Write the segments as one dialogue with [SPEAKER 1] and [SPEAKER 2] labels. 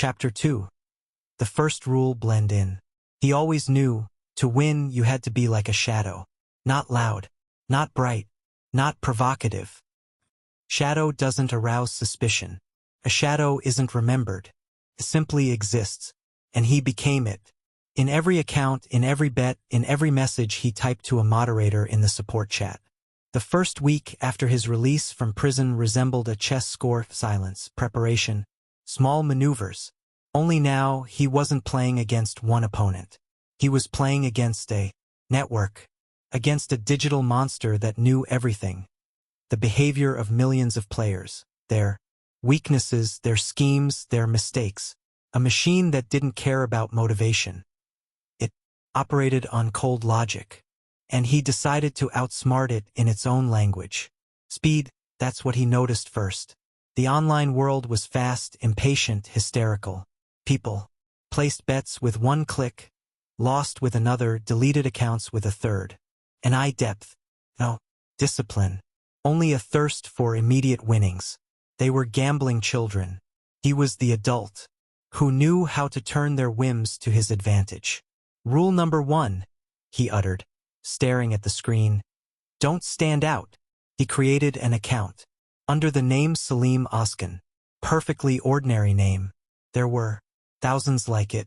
[SPEAKER 1] Chapter 2. The first rule: blend in. He always knew, to win you had to be like a shadow. Not loud, not bright, not provocative. Shadow doesn't arouse suspicion. A shadow isn't remembered. It simply exists. And he became it. In every account, in every bet, in every message he typed to a moderator in the support chat. The first week after his release from prison resembled a chess score: silence, preparation, small maneuvers. Only now he wasn't playing against one opponent. He was playing against a network, against a digital monster that knew everything. The behavior of millions of players, their weaknesses, their schemes, their mistakes. A machine that didn't care about motivation. It operated on cold logic. And he decided to outsmart it in its own language. Speed, that's what he noticed first. The online world was fast, impatient, hysterical. People placed bets with one click, lost with another, deleted accounts with a third. An eye depth, no discipline, only a thirst for immediate winnings. They were gambling children. He was the adult who knew how to turn their whims to his advantage. Rule number 1, he uttered, staring at the screen. Don't stand out. He created an account under the name Salim Oskan. Perfectly ordinary name. There were thousands like it.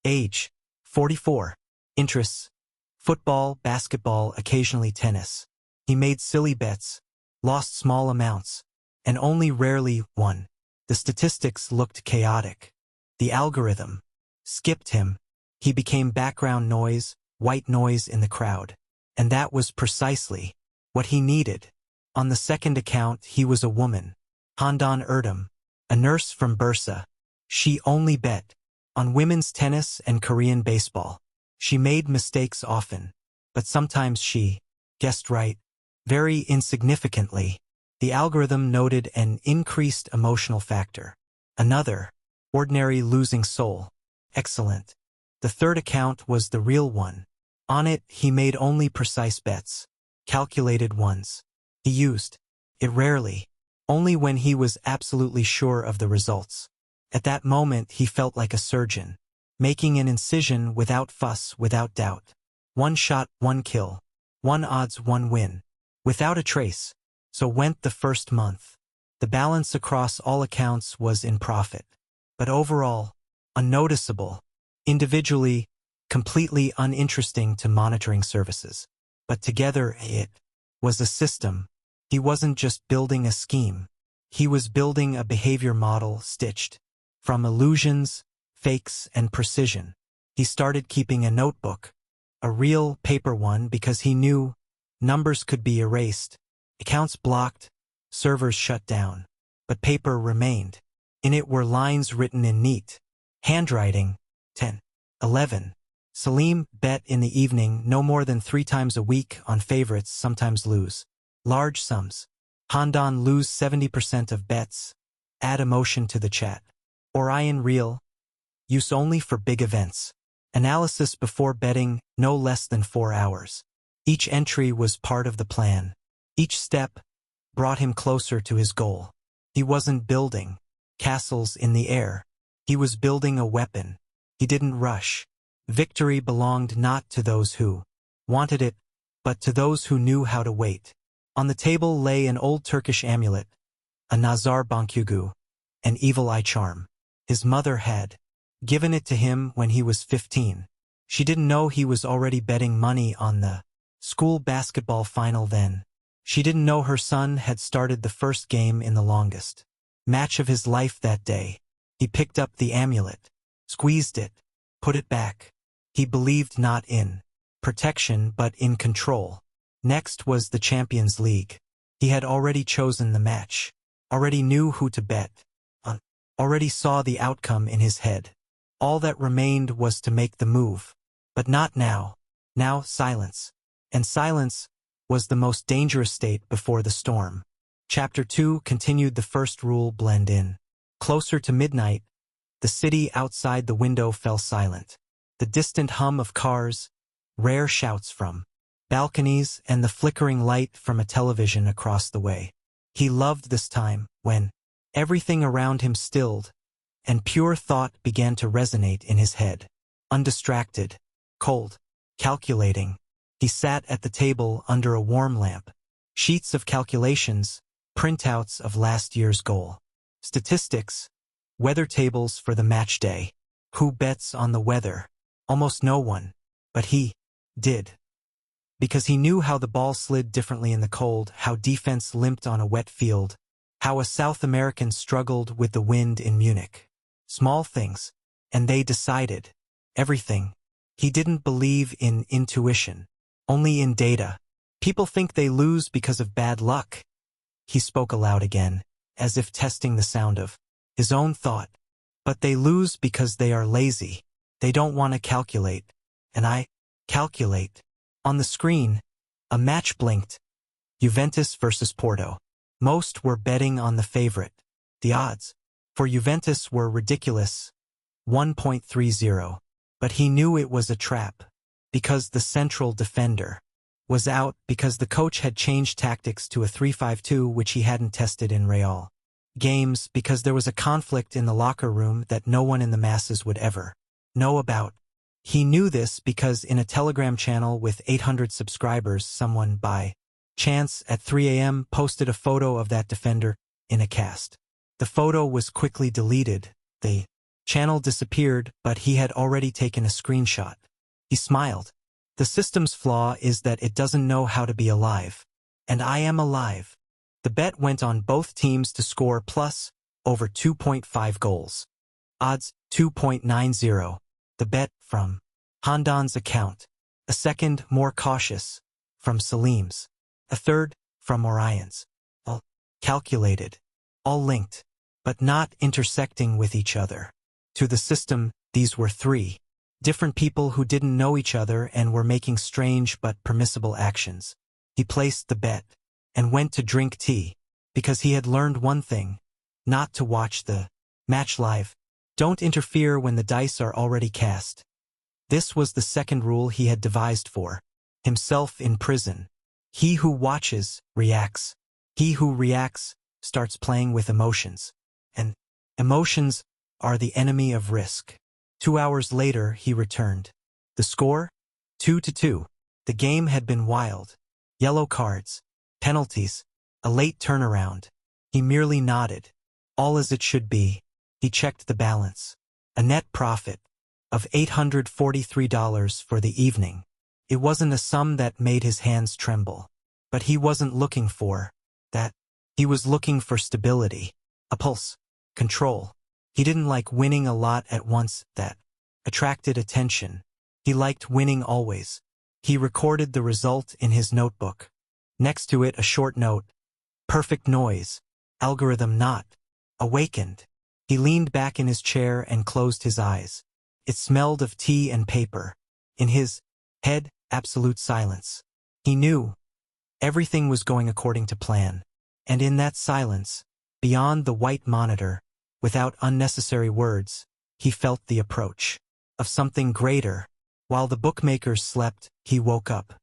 [SPEAKER 1] Age, 44. Interests, football, basketball, occasionally tennis. He made silly bets, lost small amounts, and only rarely won. The statistics looked chaotic. The algorithm skipped him. He became background noise, white noise in the crowd. And that was precisely what he needed. On the second account, he was a woman. Handan Erdem, a nurse from Bursa. She only bet on women's tennis and Korean baseball. She made mistakes often, but sometimes she guessed right, very insignificantly. The algorithm noted an increased emotional factor. Another, ordinary losing soul. Excellent. The third account was the real one. On it, he made only precise bets, calculated ones. He used it rarely, only when he was absolutely sure of the results. At that moment, he felt like a surgeon, making an incision without fuss, without doubt. One shot, one kill. One odds, one win. Without a trace. So went the first month. The balance across all accounts was in profit. But overall, unnoticeable. Individually, completely uninteresting to monitoring services. But together, it was a system. He wasn't just building a scheme. He was building a behavior model stitched from illusions, fakes, and precision. He started keeping a notebook, a real paper one, because he knew numbers could be erased, accounts blocked, servers shut down. But paper remained. In it were lines written in neat handwriting. 10, 11. Salim bet in the evening no more than 3 times a week on favorites, sometimes lose large sums. Handan lose 70% of bets. Add emotion to the chat. Orion real. Use only for big events. Analysis before betting, no less than 4 hours. Each entry was part of the plan. Each step brought him closer to his goal. He wasn't building castles in the air. He was building a weapon. He didn't rush. Victory belonged not to those who wanted it, but to those who knew how to wait. On the table lay an old Turkish amulet, a Nazar Bonkugu, an evil eye charm. His mother had given it to him when he was 15. She didn't know he was already betting money on the school basketball final then. She didn't know her son had started the first game in the longest match of his life that day. He picked up the amulet, squeezed it, put it back. He believed not in protection but in control. Next was the Champions League. He had already chosen the match, already knew who to bet on, already saw the outcome in his head. All that remained was to make the move. But not now. Now silence. And silence was the most dangerous state before the storm. Chapter 2 continued. The first rule: blend in. Closer to midnight, the city outside the window fell silent. The distant hum of cars, rare shouts from balconies, and the flickering light from a television across the way. He loved this time, when everything around him stilled, and pure thought began to resonate in his head. Undistracted, cold, calculating, he sat at the table under a warm lamp. Sheets of calculations, printouts of last year's goal. Statistics, weather tables for the match day. Who bets on the weather? Almost no one, but he did. Because he knew how the ball slid differently in the cold, how defense limped on a wet field, how a South American struggled with the wind in Munich. Small things, and they decided everything. He didn't believe in intuition, only in data. People think they lose because of bad luck. He spoke aloud again, as if testing the sound of his own thought. But they lose because they are lazy. They don't want to calculate. And I calculate. On the screen, a match blinked. Juventus versus Porto. Most were betting on the favorite. The odds for Juventus were ridiculous, 1.30. But he knew it was a trap, because the central defender was out, because the coach had changed tactics to a 3-5-2 which he hadn't tested in Real games, because there was a conflict in the locker room that no one in the masses would ever know about. He knew this because in a Telegram channel with 800 subscribers, someone by chance at 3 a.m. posted a photo of that defender in a cast. The photo was quickly deleted. The channel disappeared, but he had already taken a screenshot. He smiled. The system's flaw is that it doesn't know how to be alive. And I am alive. The bet went on both teams to score plus over 2.5 goals. Odds 2.90. The bet from Handan's account. A second, more cautious, from Salim's. A third, from Orion's. All calculated. All linked, but not intersecting with each other. To the system, these were three different people who didn't know each other and were making strange but permissible actions. He placed the bet and went to drink tea, because he had learned one thing: not to watch the match live. Don't interfere when the dice are already cast. This was the second rule he had devised for himself in prison. He who watches reacts. He who reacts starts playing with emotions. And emotions are the enemy of risk. 2 hours later, he returned. The score? 2-2. The game had been wild. Yellow cards, penalties, a late turnaround. He merely nodded. All as it should be. He checked the balance. A net profit of $843 for the evening. It wasn't a sum that made his hands tremble. But he wasn't looking for that. He was looking for stability, a pulse, control. He didn't like winning a lot at once. That attracted attention. He liked winning always. He recorded the result in his notebook. Next to it, a short note. Perfect noise. Algorithm not awakened. He leaned back in his chair and closed his eyes. It smelled of tea and paper. In his head, absolute silence. He knew everything was going according to plan. And in that silence, beyond the white monitor, without unnecessary words, he felt the approach of something greater. While the bookmakers slept, he woke up.